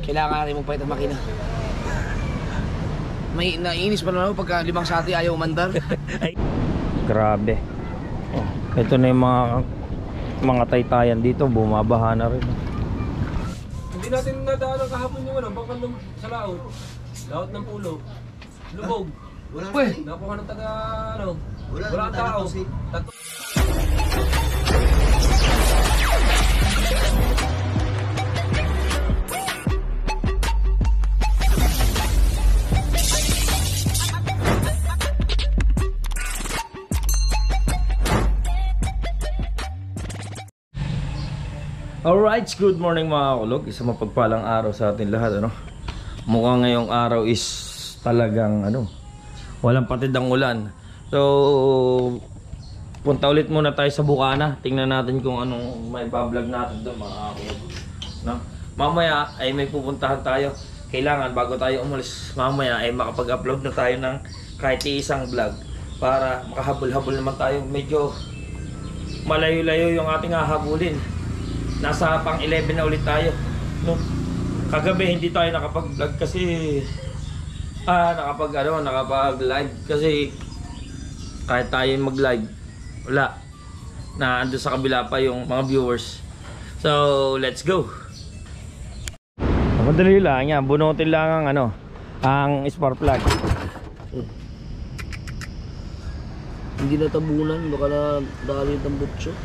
Kailangan natin magpalit ang makina. May naiinis pa naman ako pagka 5 sati ayaw umandar. Grabe. Oh, ito na yung mga taytayan dito, bumabaha na rin. Hindi natin nadaanan kahapon yung bangkan sa laot. Laot ng pulo. Lubog. Wala Nakuha ng taga wala ang tao. Alright, good morning mga kulog. Isang mapagpalang araw sa atin lahat, ano. Mukhang ngayong araw is talagang walang patid ang ulan. So punta ulit muna tayo sa Bukana. Tingnan natin kung anong may pa-vlog natin doon mga kulog, no? Mamaya ay may pupuntahan tayo. Kailangan bago tayo umalis mamaya ay makapag-upload na tayo ng kahit isang vlog para makahabol-habol naman tayo. Medyo malayo-layo yung ating hahabulin. Nasa pang 11 na ulit tayo, no? Kagabi hindi tayo nakapag-vlog kasi nakapag-live kasi kahit tayo mag-live wala na ando sa kabila pa yung mga viewers. So let's go. Madali lang yan, bunutin lang ang ang spark plug. Hindi natabunan, baka na dali ng butso.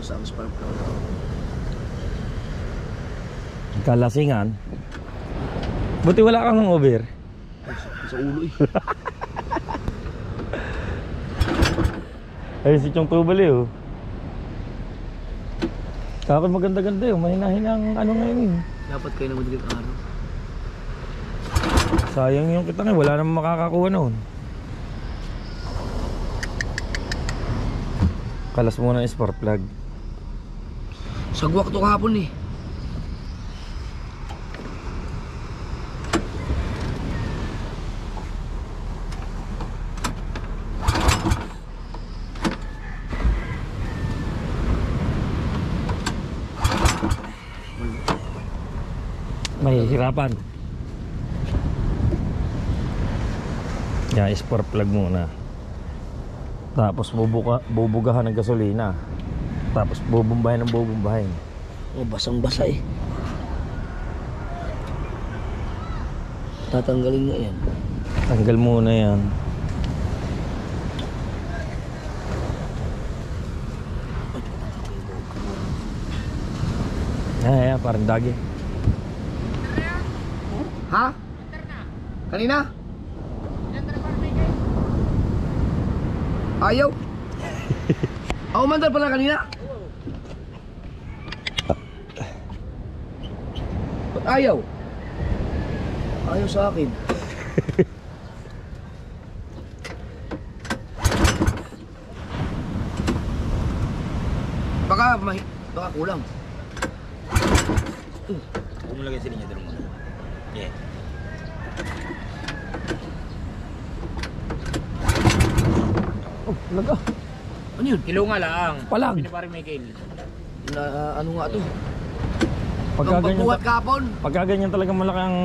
Sa spark plug. Kalasingan. Buti wala kang over. Sa ulo eh. Ayun si Chong Tubali oh. Kakot maganda-ganda yun. Mahina-hinang ngayon eh. Dapat kayo na madilig araw. Sayang yung kita ngayon. Wala namang makakakuha noon. Kalas muna yung spark plug. Sagwak to kahapon eh. Mahihirapan. Yan, spark plug muna. Tapos bubugahan ng gasolina. Tapos bubumbahin. Oh, basang-basa eh. Tatanggalin nga yan. Tanggal muna yan. Ay, parang dagi. Ha? Kanina? Ayaw? Umandar pala kanina? Ba't ayaw? Ayaw sa akin. Baka kulang. Huwag mo lagay sila niya doon muna. Yeah. Oh, laga. Ano yun? Kilo nga lang. Palag. Piniparin Michael. Na ano nga to? Pagkaganyan, kapon. pagkaganyan talaga malaki ang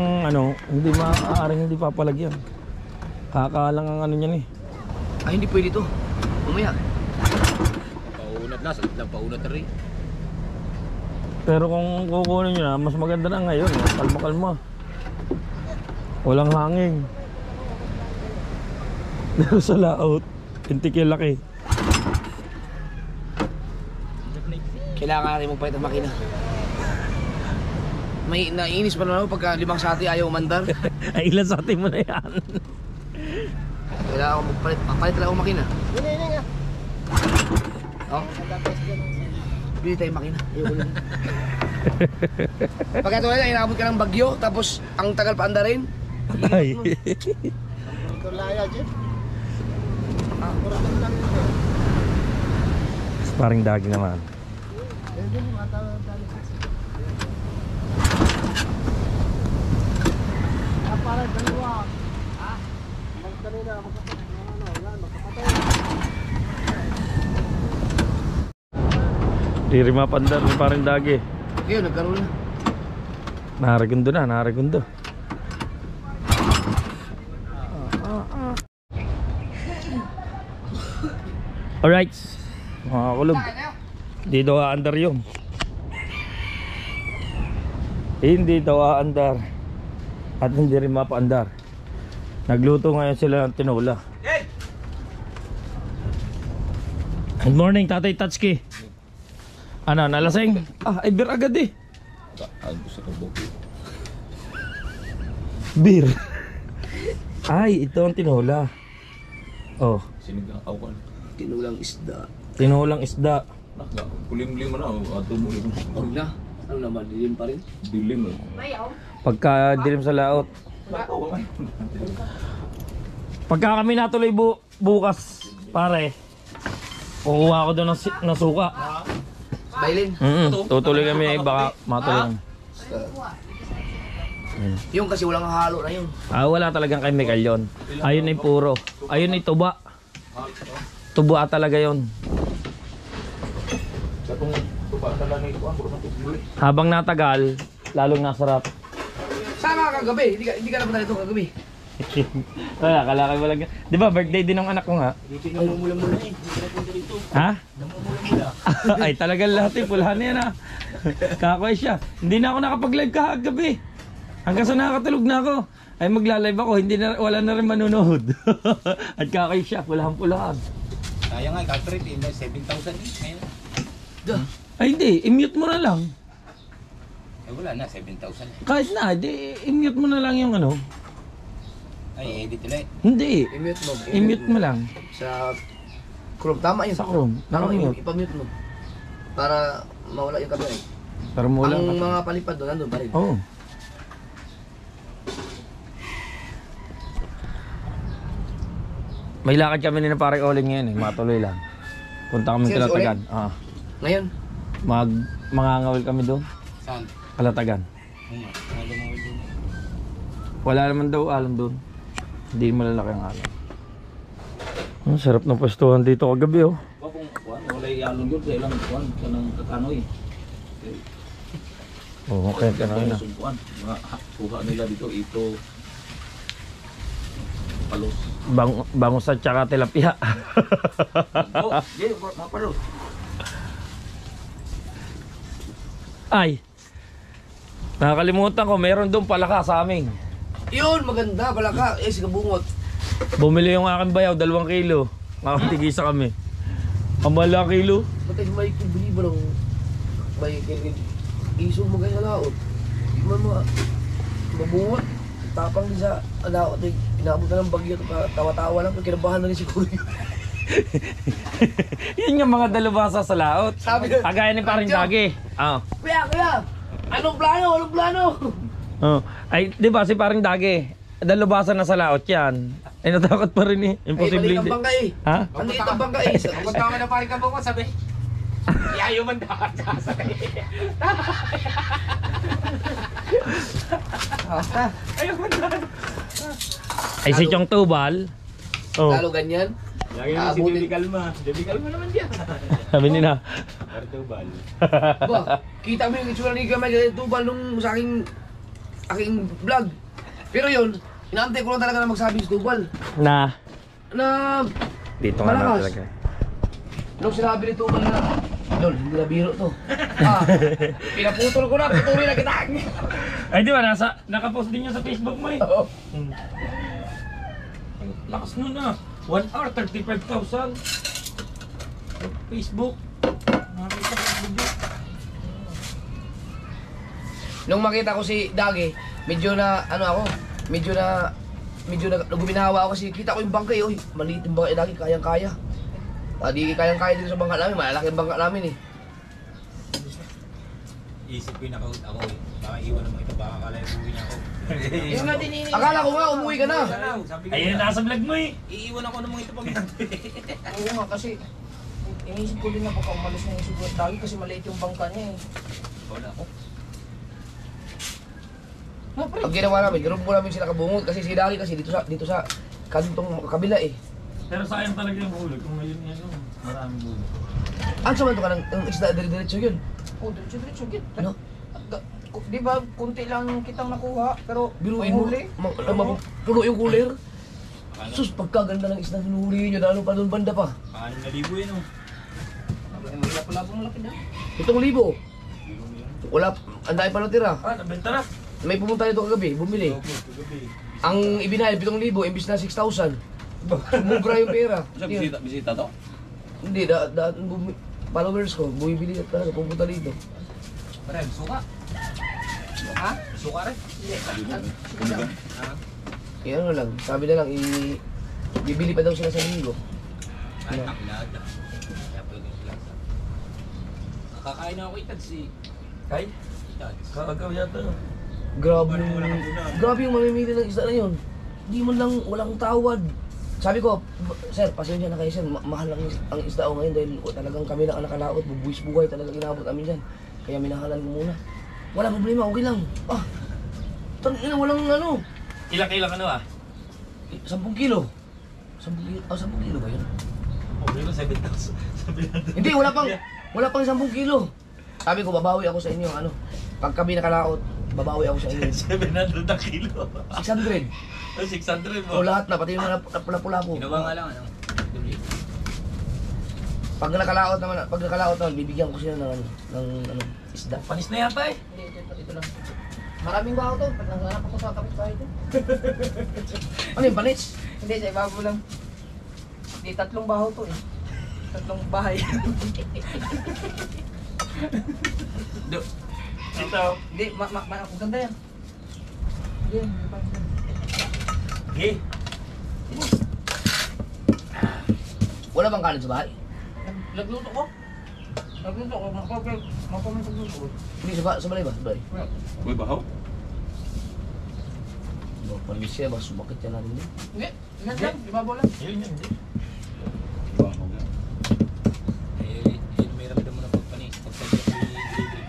hindi maaaring hindi papalagyan. Kakalang ang niyan eh. Ay, hindi pwede to. Mamaya. Paunat na, sakit lang paunat na rin. Pero kung kukunin nyo na, mas maganda na ngayon. Kalma-kalma. Walang hangin. Pero sa laot, pintik yung laki. Kailangan natin magpalit ang makina. May naiinis pa naman ako pagka 5 sati ayaw umandar. Ay, ilan sa atin mo na yan. Kailangan ako magpalit. Papalit talaga akong makina. Hindi nga. Oh? Bili tayong makina. Ayoko lang. Pagka ito na, inabot ka ng bagyo, tapos ang tagal pa andarin. Ay. Parang dagi naman. Ririma pandar ni parang dagi. Ayun, nagkaroon na. Naragundo. Alright, mga kulog. Dito aandar yun. Hindi daw aandar. At hindi rin mapaandar. Nagluto ngayon sila ng tinola. Good morning, Tatay Tatsuki. Ano, nalasing? Ay beer agad eh. Beer. Ay, ito ang tinola. Oh, Sinigang awan. Tinulang isda. tinolang isda. Kulim-lim na ato mo rin. Huwag na. Ano naman, dilim pa rin. Dilim eh. Pagka dilim sa laot. Pagka kami natuloy bukas, pare, kukuha ko doon ng suka. Bailin. Tutuloy kami, baka matuloy. Yung kasi walang halo na yun. Wala talagang chemical yon. Ayun ay puro. Ayun ay tuba. Tuba talaga yon. Habang natagal, lalong nasarap. Sama kagabi. Hindi ka naman ito kagabi. Wala, kalakay mo lang. Di ba, birthday din ng anak ko nga? Namumula-mula eh. Ha? Ay, talagang lahat eh. Pulahan na yan ha. Kakoy siya. Hindi na ako nakapag-live kagabi. Hanggang sa nakakatulog na ako. Ay, magla-live ako. Wala na rin manunood. At kakoy siya. Pulahan-pulahan. Kaya nga, corporate eh, 7,000 eh. Ay, hindi. I-mute mo na lang. Eh wala na, 7,000. Kahit na, di, i-mute mo na lang yung ano. Ay, edit ulit. Hindi. I-mute mo. I-mute mo lang. Sa Chrome. Tama yun. Sa Chrome. Naka-mute. Ipa-mute mo. Para mawala yung camera eh. Pero mo lang. Ang mga palipad doon, nandun pa rin. Oo. May lakad kami ni na pare Oling ngayon eh. Matuloy lang. Punta kami Sino si Kalatagan. Ngayon, Mangangawil kami doon. Saan? Kalatagan. Ayun, alam mo din. Wala naman daw alam doon. Hindi malalaki ang alam. Ang sarap ng pwestuhan dito kagabi oh. Kung wala ialong yun, sa ilang kuwan, sa nang kakanoy. Oo, okay ka na. Sumpuan. Mga kuha nila dito, ito. Palos. Bangus at saka tilapia. Oh, yeah, mga palos. Ay! Nakakalimutan ko, meron doon palaka sa amin. yun, maganda. Palaka. Eh, sigabungot. Bumili yung aking bayaw, 2 kilo. Nakatigisa kami. Ang mala kilo. Matay may kubili ba ng may iso mo kayo sa laot. Di man mabungot. Tapang din sa laot. Pinabot na ng bagyo. Tawa-tawa lang. Kinabahan na rin siguro yun. Yun yung mga dalubasa sa laot. Sabi na. Kagaya ni paring dagi. Kuya! Anong plano? Ay, di ba si paring dagi? Dalubasa na sa laot yan. Ay, natakot pa rin eh. Imposible Ay, maliit ang hindi. bangka eh. Ha? Maliit ang bangka eh. Kapag kami na paring kabong ko, sabi, yayo man dapat sasakay. Ayaw man dapat. Ay, si Chong Tubal. Oh, Lalo ganyan. Lagi naman si Debbie Calma. Debbie Calma naman dyan. sabi nila. Cartobal. Ba, kita mo yung itsura ni Gamay Tubal nung sa aking vlog. Pero yun, inaantay ko lang talaga na magsabi si Tubal. Na, Na dito nga na malakas. talaga. Nung sinabi ni Tubal na, Lol, hindi na biro to. Pinaputol ko na, patuloy na kita. Ay, di ba, nakapost din niya sa Facebook mo eh. Oo. Lakas nun na. 1 hour, 35,000. Facebook. Nakakita ko sa video. Nung makita ko si Dagi, medyo na, medyo na guminawa ako kasi kita ko yung bangka eh. Uy, maliit yung bangka eh, Dagi, kayang-kaya. Di kayang-kaya dito sa bangka namin, malalaki ang bangka namin eh. Isip ko yung ako eh. Baka iwan naman ito, baka akala yung uwi na ako. Yung nga din akala ko nga, umuwi ka na. Sabi ko, Ayun, nasa vlog mo eh. iiwan ako ng mga ito pag nandun. Oo nga kasi iniisip ko din na baka umalis na yung siguro Dagi kasi maliit yung bangka niya eh. Wala ako. Pag ginawa namin, group mo namin sila kabungot kasi si Dagi kasi dito sa kantong kabila eh. Pero sayang talaga yung huli. Kung ngayon yan, maraming huli. Ang saman to ka ng isda, dire-diretso yun. Oh, diretso git. Ano? Di ba, kunti lang kitang nakuha, pero Biruin may mo, huli. puno yung cooler. Sus, pagkaganda ng isda hinuhuli nyo, lalo pa doon banda pa. 6,000 yun oh. Wala pala pong laki na. 7,000. Wala, ang dahil pa natira. Ah, nabenta na. May pumunta nito kagabi, bumili. Ang ibinayad, 7,000, imbis na 6,000. Sumugra yung pera. Bisita to? Hindi, followers ko, bumibili at talaga, pupunta dito. Pare, suka. Ha? Suka rin. Eh ano lang, sabi na lang, bibili pa daw sila sa linggo. Ay, takilada. Kaya pwede sila sa... Nakakain na ako itad si... Kay? Itad. Kakagaw yata. Grabe yung mamimili ng isda na yun. Hindi man lang, walang tawad. Sabi ko, sir, pasensya na kayo sir, mahal lang ang isda ko ngayon dahil talagang kami lang ang nakalaot, bubuwis buhay talagang inabot amin dyan. Kaya minahalan ko muna. Wala problema, okay lang. Ah, tangina, walang ano. Ilang ano ah? 10 kilo. 10 kilo, 10 kilo ba yun? Okay ko 7,000. Hindi, wala pang 10 kilo. Sabi ko, babawi ako sa inyo, ano. Pag kami nakalaot, babawi ako sa inyo. 700 na kilo. 600. Oh, 600 O mo. lahat na, pati yung mga pula-pula po. Ginawa nga lang, ano? Pag nakalaot naman, bibigyan ko sila ng ano, isda. Panis na yata eh. Hindi, ito lang. Maraming baho to. Pag nanganap ako sa kapitbahay ko. Ano yung panits? Hindi, sa ibabo lang. Hindi, 3 baho to eh. 3 bahay. Ito. Hindi, ang ganda yan. Yan, may pansin. Okay. Wala bang kanin sa bahay? Nagluto ko. Mapamintagluto ko. Hindi, sa balay ba? Sa balay. Uy, bahaw? Panis siya ba? Sumakit yan natin din. Hindi, yan lang. Ibabo lang. Yun. Bahaw yan. Eh, yun may ramdam mo na pagpanis. Pagpanis ko yung delivery.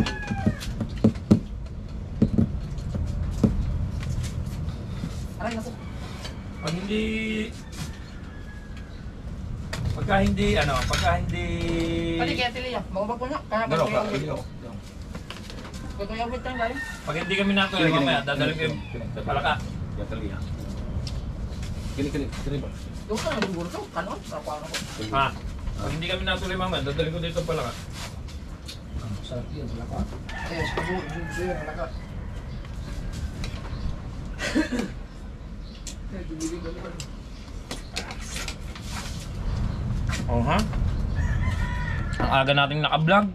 Aray, naku. Pag hindi... Pwede kaya tili yan. Mga bago na. Kaya Dalaw ka, kaya ikaw. Kaya yung wait lang galing. Pag hindi kami natuloy, mamaya dadalhin ko yung palaka. Yan talaga yan. Kini ba? Yung ka naguguro to. Kanon? Sarapano ko. Ha? Pag hindi kami natuloy mamaya, dadalhin ko dito ang palaka. Sarap yan, sa laka. Ayan, sa buo, sa yan, laka. Oh ha? Ang aga nating naka-vlog.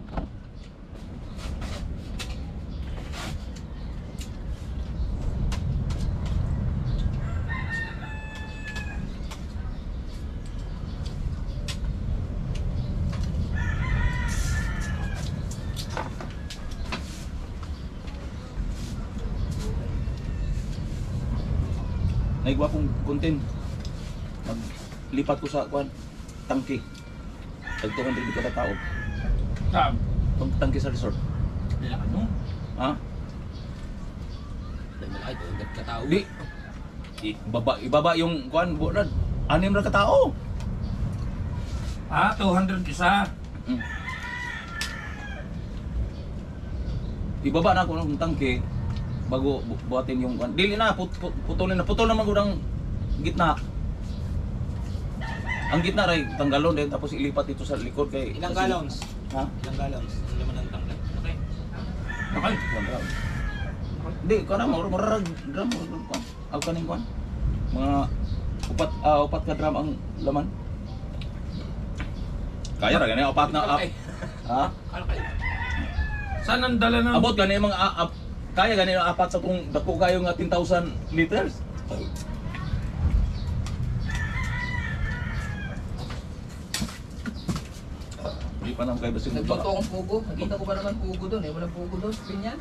Naigwa kong content. Maglipat ko sa tangke. Tag 200 kada tao. Sab. Pag tangke sa resort. Ano? Ha? Dahil malaki to, hanggat katao. Di. Ibaba yung kuan bulan. 6 ra ka tao. Ah, 200 isa. Mm. Ibaba na ako ng tangke bago buhatin yung kuan. Dili na putulin na. Putol naman ko ng gitna. Ang gitna ray tanggalon din tapos ilipat dito sa likod kay Ilang gallons? Ha? Ilang gallons? Ang laman ng tanggal. Okay. Okay. Di kana mo mararag drum mo kuan. Aw kaning kuan. Mga upat ka drum ang laman. Kaya ra gani upat na ha? Ano kayo? Saan ang dala ng... Abot gani mga kaya gani ang apat sa kung dako kayo nga 10,000 liters. Di pa naman kayo basta Nagluto akong pugo. Nakita ko ba naman pugo doon eh. Walang pugo doon. Pinyan.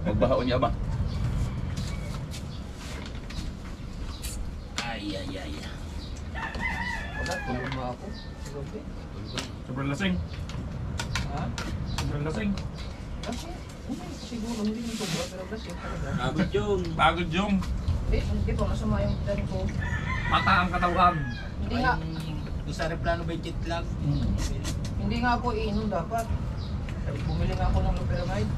magbahaon niya ba? Ay. Wala, tulong mo ako. Grabe. Sobrang lasing. Ha? Sobrang lasing. Kasi, siguro hindi yung sobra pero kasi talaga. Agad yung. Pagod yung. Hindi, masama yung dami ko. mata ang katawan. Hindi nga. Yung sa replano ba yung jet lag? Hindi nga ako iinom dapat. Bumili nga ako ng loperamide.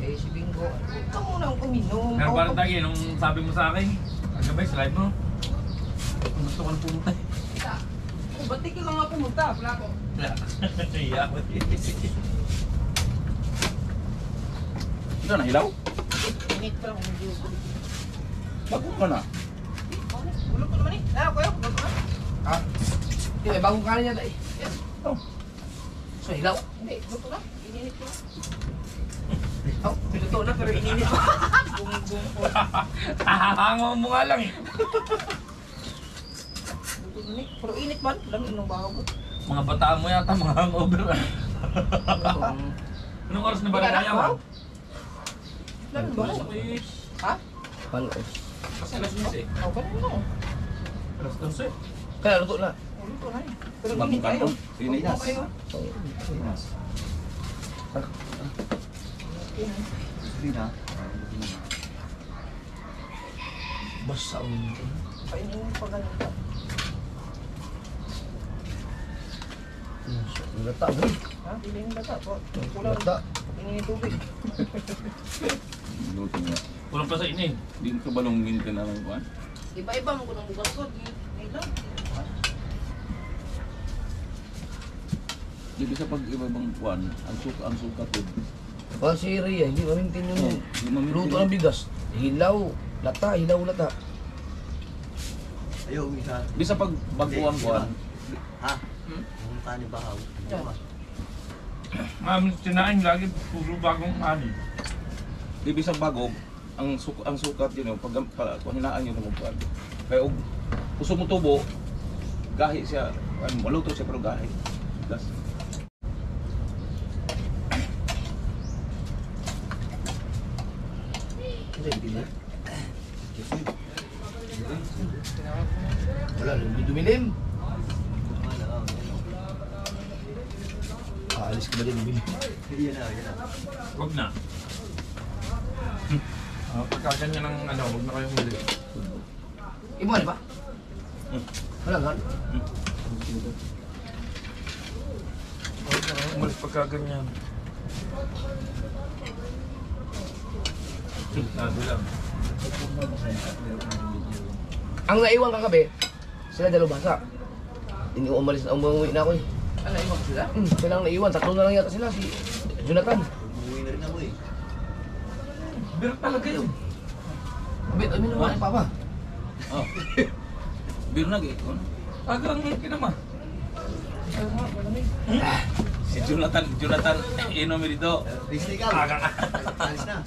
Eh, si Bingo, huwag ka munang uminom. Pero Ako- parang tagi, nung sabi mo sa akin, ang gabay sa live mo, kung gusto ko na pumunta. Oh, ba't di ka nga pumunta? Wala ko. Iya ako. Ito na, hilaw? Init pa lang kung medyo. Bago ka na. Ulo ko naman eh. Ano kayo? Ulo ko na. Ah. Di, may bagong kanin yata eh. Oh. So, hilaw. Hindi, ulo ko na. Ininit ko na. Oh, pinuto na pero ininit ko. Bung ko. Hahango mo nga lang eh. Ulo ko na eh. Pero init man. Lamig ng bahaw ko. Mga bataan mo yata, mga hangover. Anong oras na ba Wala na, kaya wow. mo? Lamig ba? Ha? Panos. Kasi alas 11. Oh, ganun lang. Alas 12. Kaya luto na. Ulo ko na eh. Pero Bagong init kayo. kanto. Init. Upo kayo. Basta ang... Painin mo pa ganun ka. Lata, boy. Ha? Pili yung bata po. Kulang. Lata. Tingin yung tubig. Luto nga. Kulang pa sa inin. Di ka ba nung minta na ng kuwan? Iba-iba mo ko ng bukas ko. Ngayon lang. Di ba sa pag-ibang kuwan, ang suka ko. Oh, si Rhea, hindi mamintin yung Di mamintin. luto ng bigas. Hilaw. Lata, hilaw, lata. Ayaw, umisa. Di sa pagbaguan kuwan. Ha? Ang tani bahaw. Sinain lagi, puro bagong ani. Di ba sa bagog, ang sukat yun, pag hinaan yun ng kuwan. Kaya og gusto mo tubo, gahi siya, maluto siya pero gahi. Das. Wala, hindi dumilim. Aalis ka ba din dumilim? Yan na, yan na. Huwag na. Pagka ganyan ng ano, huwag na kayong muli. Imo, ano ba? Wala nga. Huwag na kayong muli pagka ganyan. Sabi lang. Ang naiwan kagabi, sila dalubhasa. Hindi ko umalis na, umuwi na ako eh. Ano, iwan ko sila? Sila ang naiwan, tatlo na lang yata sila, si Jonathan. Umuwi na rin ako eh. Pero talaga yun. Bit, amin naman ang papa. Oh. Birnag eh. Kuwan. Agang kinama. Ano nga, malamig. Si Jonathan inom dito. Disney ka. Alis na.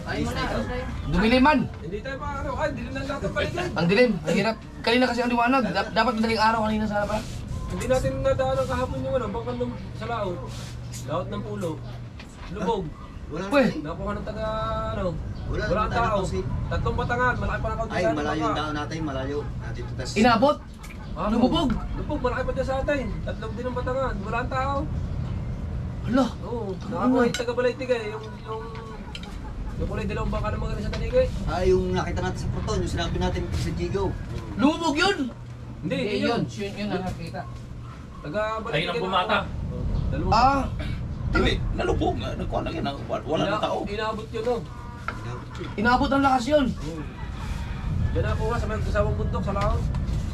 Ay mo na, alis na yun. Dumilim man. Hindi tayo pa ano, ay, hindi na lahat ng paligid. Ang dilim, ang hirap. Kanina kasi ang liwanag. Dapat madaling araw kanina sana pa. Hindi natin nadaanan kahapon yung ano, bangkan sa laot. Laot ng pulo. Lubog. Wala Pwe. na. Nakuha ng taga, ano, Wala walang naman tayo tao. kasi. Tatlong batangan, malaki pa nakaw Ay, malayo yung daon natin, malayo. Natin tutas. Inabot. Lumubog. Lubog, malaki pa dyan sa atin. Tatlong din ang batangan, walang tao. Hala. Oo, nakakuha yung taga Balaytigay, yung kulay dalawang bangka ng mga sa Tanigay. Ay, yung nakita natin sa Proton, yung sinabi natin sa Jigo. Lumubog yun. Hindi, Eh, yun. yun ang nakita. Taga Ayun Balaytigay. ang bumata. Dalawang Ah, Dili, nalubog nga. Nagkuhan lang yan. Wala na tao. Inaabot yun, no? inabot ang lakas yun. Yan ako nga sa mga kasawang bundok sa laot.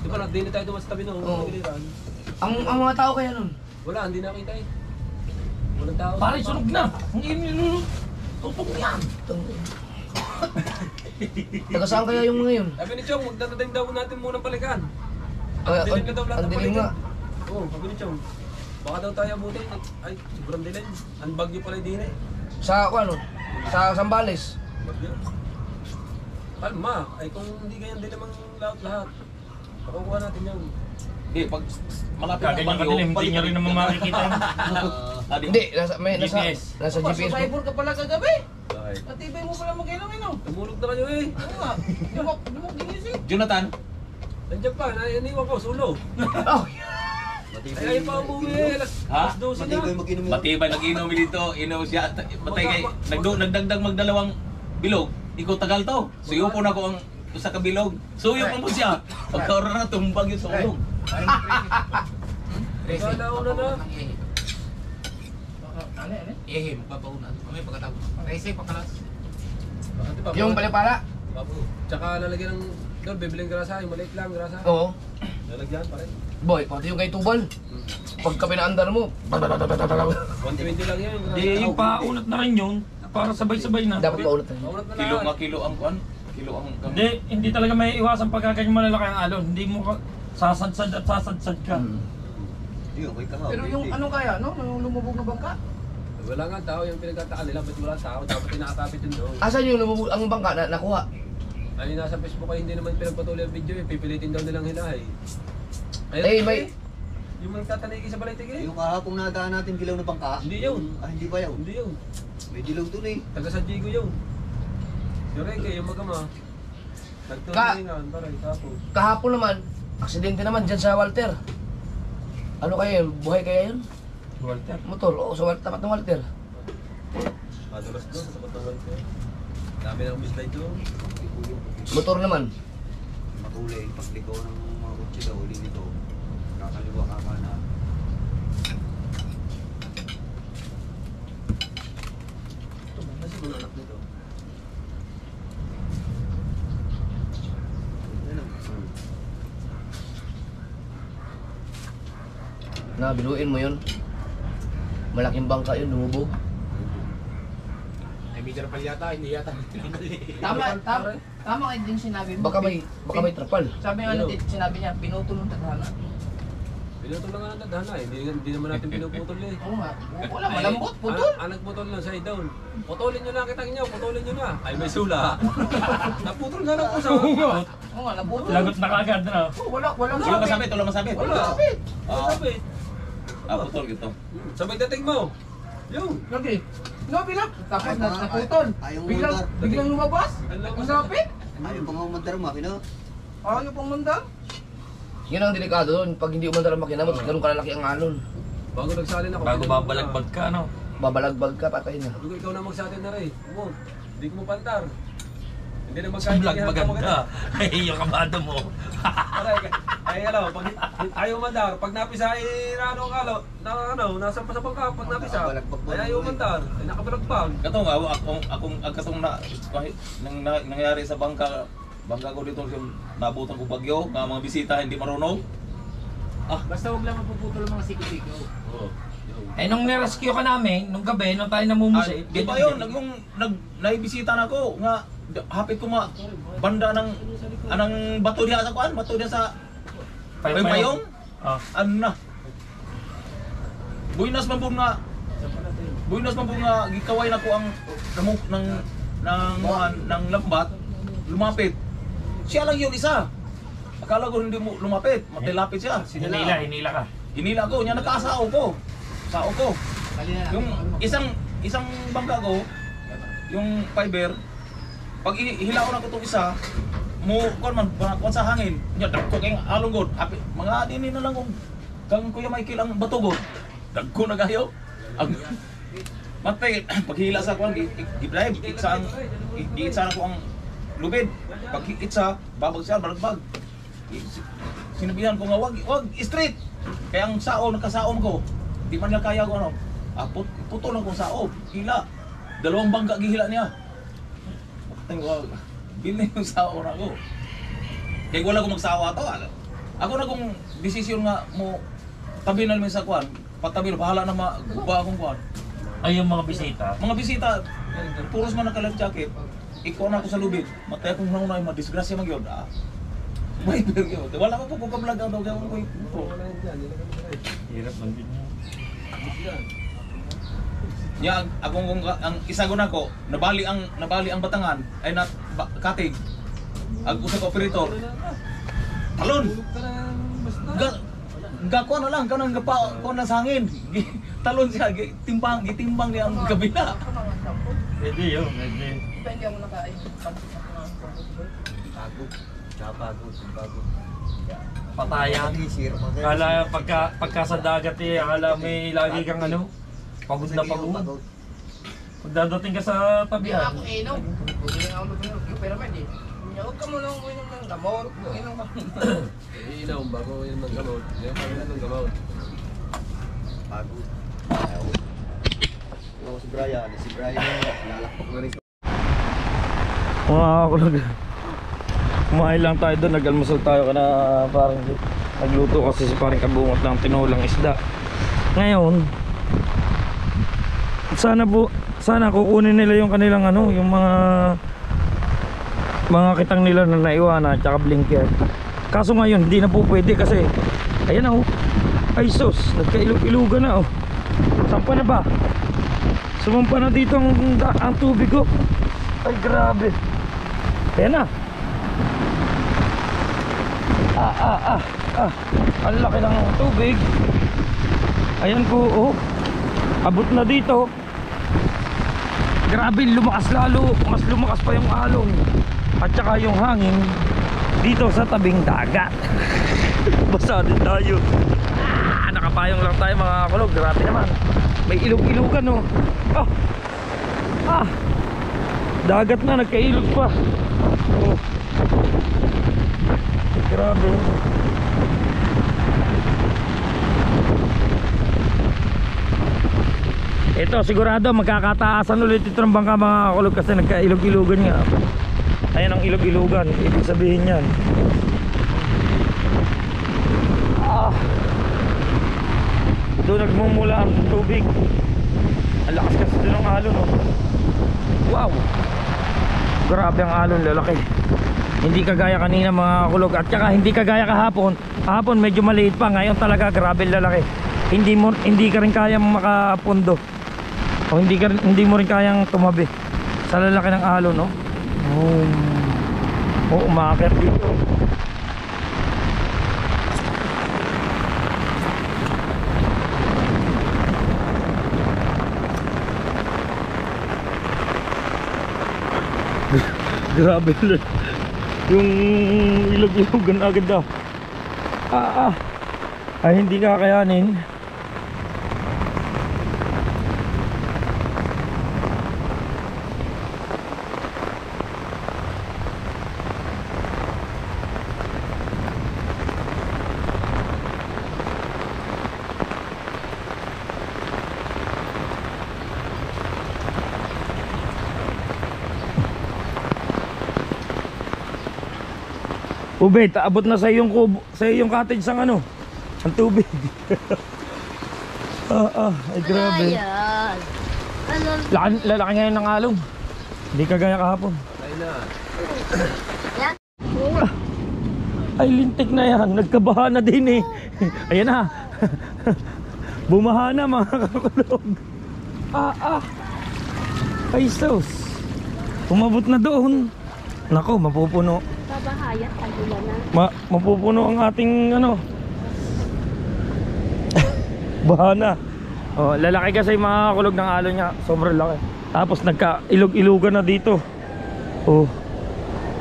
Di ba, nagdini tayo dumas tabi no? Oo. Nagiliran. Ang mga tao kaya nun. Wala, hindi nakita eh. Walang tao. Pare, sunog na. Ang inyo. Tutok yan. Taga saan kaya yung mga yun? Sabi ni Chong, magdadating daw natin muna balikan. Ah, Dilim na daw lahat ang ng dilim nga. balikan. Oo, sabi ni Chong. Baka daw tayo abutin. Ay, sobrang dilim. Ang bagyo pala din eh. Sa ano? Sa Sambales. Bagyo. Palma, ay kung hindi ganyan dilim ang lahat. Pakukuha natin yun. Di, pag malapit Kaganyan ka din, hindi niya rin naman makikita yun. Hindi, nasa GPS. GPS ko. Survivor ka pala kagabi. Bakit? Matibay mo pala mag-inom-inom. Tumulog na kayo eh. Oo nga. Lumok ginising. Jonathan, Nandiyan pa, iniwan ko, sulo. Oh, Ay, ayaw pa umuwi. Ha? Alas 12 na. Matibay mag-inom yun. matibay nag-inom dito. Inom siya. Patay kay, nagdagdag magdalawang bilog. Ikaw tagal to. So, po na ko ang sa kabilog. Suyo pa mo siya. Pagkaroon na tumbag yung sulog. Ikaw na una na. Ano yan? Ihim, papauna. May pagkatapos. Racing, pakalas. Yung palipala. Babu. Tsaka lalagyan ng doon, bibiling grasa, yung maliit lang grasa. Oo. Lalagyan pa rin. Boy, pati yung kay Tubal. Pagka pinaandar mo, 120 lang yan. Di yung paunat na rin yun. Para sabay-sabay na. dapat maunat na yun. Maunat na Kilo lahat. nga kilo ang kuan. Kilo ang Hindi talaga may iwasan pagka ganyan malalaki ang alon. Hindi mo sasadsad at sasadsad ka. Yun, may kahaw. Pero yung ano kaya, no? Yung lumubog na bangka? Wala nga tao, yung pinagkataan nila, ba't wala tao? Dapat inakapit yun doon. Asan yung lumubog ang bangka na nakuha? Ay, nasa Facebook ay hindi naman pinagpatuloy ang video eh. Pipilitin daw nilang hinahay. Eh, may- Yung magtatanay sa balay tigil. Yung kahapong nadaan natin dilaw na bangka. Hindi yun. Ah, hindi ba yun? Hindi yun. May dilaw dun eh. Taga San Diego yun. Yung Reke, yung magama. Nagtulingan, paray, tapos. Kahapon naman, aksidente naman dyan sa Walter. Ano kaya yun? Buhay kaya yun? Walter. Motor, oo, sa tapat ng Walter. Madulas doon, sa tapat ng Walter. Dami ng mislide doon. Motor naman. Makulay, pagliko ng mga kutsi daw, uli nito. Kakaliwa kakana. Ito, nasa mga anak nito. Yan ang Na, biluin mo yun. Malaking bangka yun, lumubog. Ay, Major Pal yata, hindi yata. Tama kayo din sinabi mo. Baka may trapal. Sabi nga natin, sinabi niya, pinutol ng tadhana. Pinutol lang nga ng tadhana eh. Hindi naman natin pinuputol eh. Oo nga. Wala, malambot, putol. Anak putol lang side down. Putulin nyo na, kita nyo, putulin nyo na. Ay, may sula. Naputol nga lang po sa Oo nga, naputol. Lagot na kagad na. Walang Wala masabit, wala masabit. Wala. Sabi. Putol gito. Sabay dating mo. Yung. Lagi. Grabe lang. Tapos Ay, naputol. ayaw mo Biglang, mandar. biglang lumabas. Ang sapit. Ayun, pang umandar ang makina. Ayaw pang mandar. Yun ang delikado doon. Pag hindi umandar ang makina mo, ganun kalalaki ang alon. Bago nagsalin ako. Bago babalagbag ka, no? Babalagbag ka, patay na. Sabi ko, ikaw na magsalin na rin. Mo. Hindi ko mo pantar. Hindi na Sa vlog maganda. Ay, yung kabado mo. Ay, ano, pag ayaw mandar, pag napisa ay ano kalo, nasa sa bangka, pag napisa, ay ayaw mandar, ay nakabalagbag. Katong akong nangyari sa bangka ko dito yung nabutan ko bagyo, nga mga bisita hindi marunong. Basta huwag lang mapuputol ang mga siko-siko. Eh, nung nirescue ka namin, nung gabi, nung tayo namumusi. Di ba yun, naibisita na ko nga hapit ko banda ng anang bato diha sa kuan, bato diha sa payong. Ano na? Buinas man po nga gikaway na ko ang namok ng lambat lumapit. Siya lang yun isa. Akala ko hindi mo lumapit, matilapit siya. Hinila ka. Hinila ko, niya nakasao ko. Sao ko. Yung isang bangka ko, yung fiber, pag hilaon ako itong isa, kuwan sa hangin, niya dagko kayong along god. Mga dini na lang kung kang Kuya Michael ang batugod. Dagko na gayo. Ang matay paghila sa kuwan, i-drive, i-itsa na ko ang lubid. Pag itsa, babag siya, balagbag. Sinabihan ko nga, wag straight. Kaya ang sao, nakasaom ko. Di man niya kaya ko ano. Putol lang kong sao. Hila. 2 bangka gihila niya. Tingko, bilhin yung sao na ko. Kaya wala ko magsawa to. Ako na kung desisyon nga mo tabi na namin sa kuwan. Patabi na, pahala na maguba akong kuwan. Ay, yung mga bisita. Mga bisita, puros man naka-life jacket. Ikaw na ako sa lubid. Matay akong naunay, madisgrasya mag yun. May yun. Wala ko kung kablog daw. Kaya ko ito. Hirap lang din yun. Ya, ang isa ko nako, nabali ang batangan ay na katig. Ang usa ka operator. Talon. Gako na lang kanang gapa ko na sa hangin. Talon siya, gitimbang niya ang kabila. Pwede yun, pwede. Hindi ako nakain. Bago. Patayan. Kala pagka sa dagat eh, akala may lagi kang ano, pagod na pagod. Pag dadating ka sa Hindi tabihan. ako inom. Bumili nga ako ng pyramid eh. Hindi niya, huwag ka muna uminom ng gamot. Inom ka muna. Iinom bago yun ng gamot. Yung pagkakas ng gamot. Pagod. Ako si Brian. Si Brian. Mga kakulog, kumain lang tayo doon, nag-almusal tayo kana parang nagluto kasi si parang kabungot ng tinulang isda. Ngayon, sana kukunin nila yung kanilang ano, yung mga kitang nila na naiwanan at saka blinker. Kaso ngayon, hindi na po pwede kasi ayan na oh, ay sus, nagkailog-ilugan na oh. Sampa na ba? Sumampa na dito ang tubig ko. Ay grabe. Ayan na. Ang laki ng tubig. Ayan po oh. Abot na dito. Grabe, lumakas lalo. Mas lumakas pa yung alon. At saka yung hangin dito sa tabing dagat. Basa din tayo. Nakapayong lang tayo mga kulog. Grabe naman. May ilog-ilogan oh. Dagat na, nagkailog pa. Oh. Grabe. Ito sigurado magkakataasan ulit ito ng bangka mga kulog kasi nagkailog-ilogan nga. Ayan ang ilog-ilogan, ibig sabihin yan. Doon nagmumula ang tubig. Ang lakas kasi doon ang alon oh. Wow. Grabe ang alon, lalaki. Hindi kagaya kanina mga kulog. At saka hindi kagaya kahapon. Kahapon medyo maliit pa. Ngayon talaga grabe lalaki. Hindi ka rin kayang makapundo. O hindi mo rin kayang tumabi sa lalaki ng alon no? Oh, umakit dito. Grabe yung ilog-ilogan agad daw. Ay hindi kakayanin. Ube, taabot na sa iyong kubo, sa iyong cottage ang ano, ang tubig. Ay grabe. Lalaki ngayon ng along. Hindi kagaya kahapon. Ay lintik na yan, nagkabaha na din eh. Ayan na. Bumaha na mga kakulog. Ay sus. Umabot na doon. Nako, mapupuno. Babahayan, tagulan na. Mapupuno ang ating ano. Baha na. Oh, lalaki kasi mga kulog ng alon niya, sobrang laki. Tapos nagka-ilog-ilogan na dito. Oh.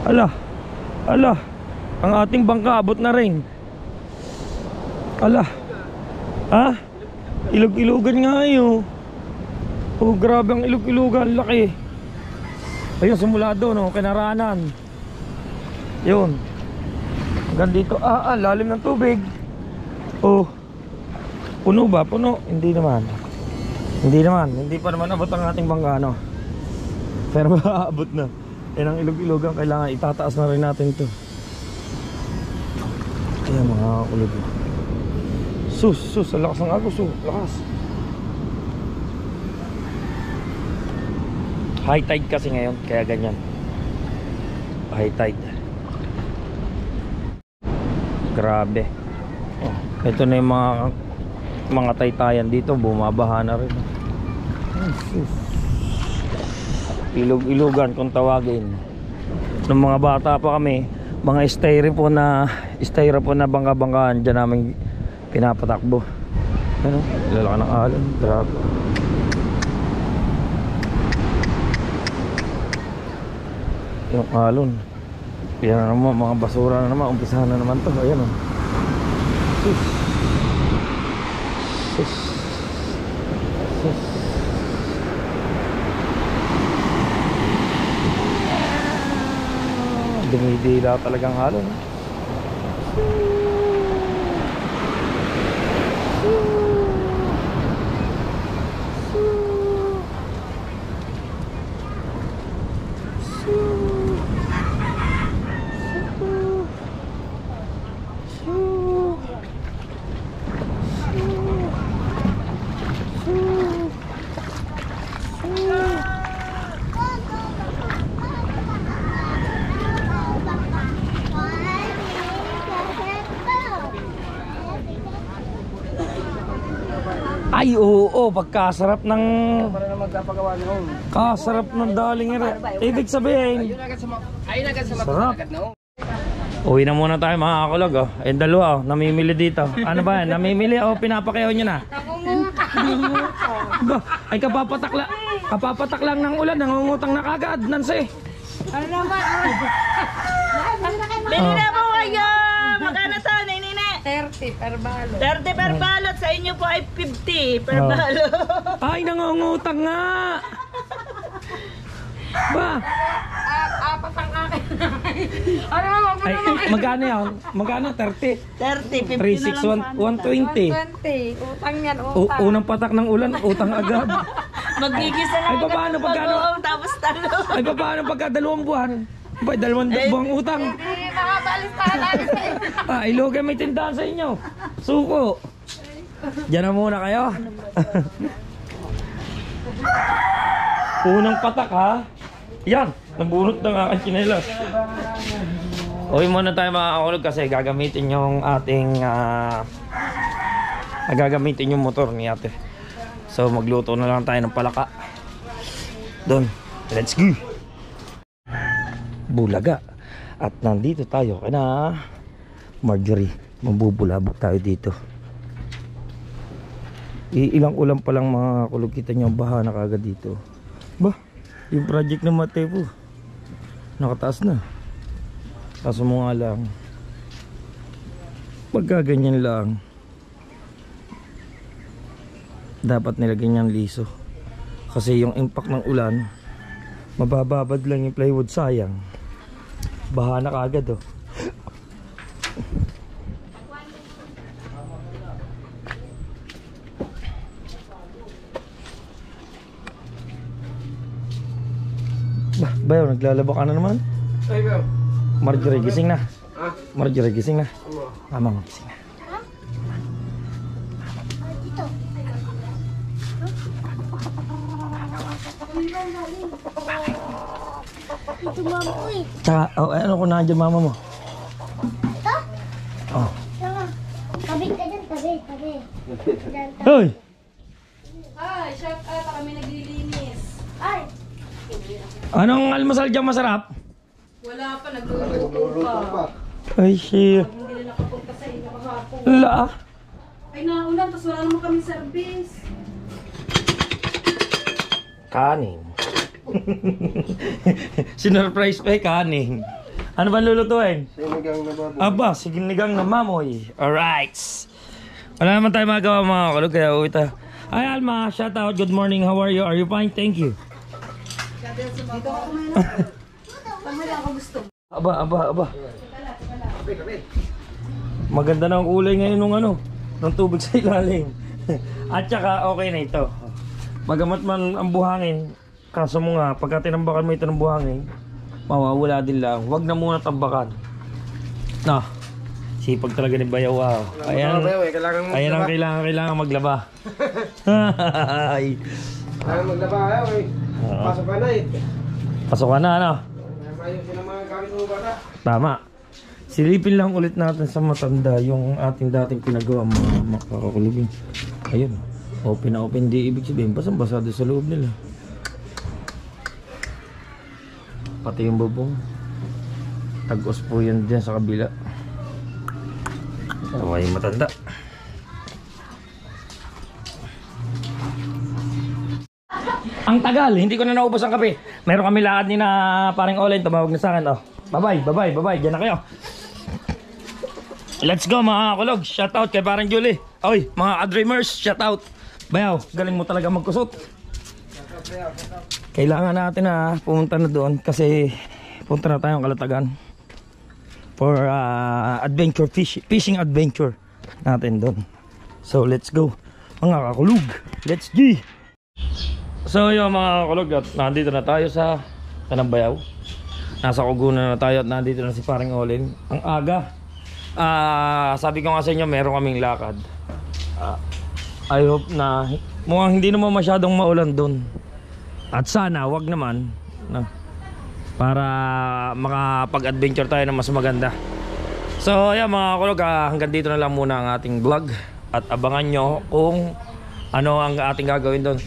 Ala. Ang ating bangka abot na rin. Ala. Ha? Ilog-ilogan nga 'yo. Oh, grabe ang ilog-ilogan, laki. Ayun, simula doon, no, Kinaranan. Yun. Hanggang dito, lalim ng tubig. Oh. Puno ba? Puno? Hindi naman. Hindi pa naman abot ang ating bangka, no. Pero maaabot na. Yan ang ilog-ilogan, kailangan itataas na rin natin to. Ayan mga kulog. Sus, ang lakas ng agos, lakas. High tide kasi ngayon, kaya ganyan. High tide. Grabe. Oh, ito na yung mga taytayan dito, bumabaha na rin. Ilog-ilogan kung tawagin. Nung mga bata pa kami, mga styrofoam na bangka-bangkaan dyan namin pinapatakbo. Ano? Lalaki ng alon. Grabe. Yung alon. Yan na naman, mga basura na naman. Umpisahan na naman to. Ayan o. Dumidila talagang halo, no? Ay, oo, pagkasarap ng... Para na magpapagawa noon. Kasarap ng daling ere. Ibig sabihin, Ayun agad sa sarap. agad noon. Uwi na muna tayo mga kakulog, oh. Ayun, dalawa, oh, namimili dito. Ano ba yan? Namimili o pinapakayaw nyo na? Ba, ay kapapatak lang ng ulan, nangungutang na kagad, Nancy. Ano naman? Bili na po kayo! Magkano to, Nene? 30 per balot. 30 per balot. Sa inyo po ay 50 per balot. Ay, nangungutang nga! Ba? Apat ang akin. Ano mo? Ay, magkano yan? Magkano? 30? 30, 50 36, 120. 120. Utang yan, utang. Unang patak ng ulan, utang agad. Magigisa lang Ay, agad paano ng pagkano? bagoong tapos talo. Ay, paano pagka 2 buwan? Ba, 2 buwang utang. Hindi, makabalis pa natin sa inyo. Ah, Iloga may tindahan sa inyo. Suko. Diyan na muna kayo. Unang patak ha. Yan, nabunot ng aking tsinelas. Uwi muna tayo mga kakulog kasi gagamitin yung ating gagamitin yung motor ni ate. So magluto na lang tayo ng palaka. Doon, let's go. Bulaga. At nandito tayo kina Marjorie. Mambubulabog tayo dito. Ilang ulam pa lang mga kulog, kita nyo ang baha na kagad dito. Bah, yung project ng Matepo nakataas na. Kaso mo nga lang, pagka ganyan lang, dapat nilagyan niyang liso. Kasi yung impact ng ulan, mabababad lang yung plywood, sayang. Baha na kagad oh. Bayaw, naglalaba ka na naman. Ay, bro. Marjorie, gising na. Ah? Marjorie, gising na. Mamang, gising na. Ito mama ko eh. Tsaka, oh, ano kung nandiyan mama mo? Ito? Oh. Tabi ka dyan, tabi. Hoy! Ay, shout out. Kami naglilinis. Ay! Anong almusal dyan masarap? Wala pa, nagluluto pa. Ay, shit. Hindi na nakapunta sa inyo kahapon. Wala ah. Ay, naulan. Tapos wala naman kami service. Kanin. Sinurprise pa eh, kanin. Ano ba lulutuin? Sinigang na baboy. Aba, sinigang na mamoy. Alright. Wala naman tayo magawa mga kulog, kaya uwi tayo. Hi Alma, shout out, good morning, how are you? Are you fine? Thank you. Aba. Maganda na ang kulay ngayon ng tubig sa ilalim. At saka okay na ito. Bagamat man ang buhangin, kaso mo nga, pagka tinambakan mo ito ng buhangin, mawawala din lang. Huwag na muna tambakan. No. Sipag talaga ni Bayaw. Wow. Ayan ang kailangan maglaba. Kailangan maglaba kayo eh. Pasok ka na eh. Pasok ka na, ano? Ayun sila mga gamit mo bata. Tama. Silipin lang ulit natin sa matanda yung ating dating pinagawa mga makakakulubin. Ayun. Open na open. Di ibig sabihin, basang-basa doon sa loob nila. Pati yung bubong. Tag-os po yan dyan sa kabila. Away matanda. Ang tagal, hindi ko na naubos ang kape. Meron kami lakad ni na paring online, tumawag na sa akin. Oh. Bye bye, diyan na kayo. Let's go mga kulog. Shout out kay parang Julie. Oy, mga ka-dreamers, shout out. Bayaw, galing mo talaga magkusot. Kailangan natin na pumunta na doon kasi punta na tayong Kalatagan. for adventure fishing adventure natin doon. So let's go mga kakulog, let's go. So yun mga kakulog, at nandito na tayo sa Tanambayaw. Nasa Kugunan na tayo at nandito na si Paring Olin. Ang aga. Sabi ko nga sa inyo, meron kaming lakad. I hope na mukhang hindi naman masyadong maulan doon. At sana wag naman na, para makapag-adventure tayo na mas maganda. So ayan mga kakulog, hanggang dito na lang muna ang ating vlog. At abangan nyo kung ano ang ating gagawin doon.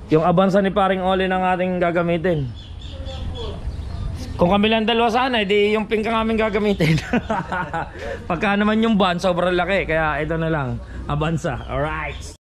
Yung abansa ni Paring Olin ang ating gagamitin. Kung kami lang dalawa sana, edi yung pink ang aming gagamitin. Pagka naman yung van, sobrang laki. Kaya ito na lang, abansa. Alright.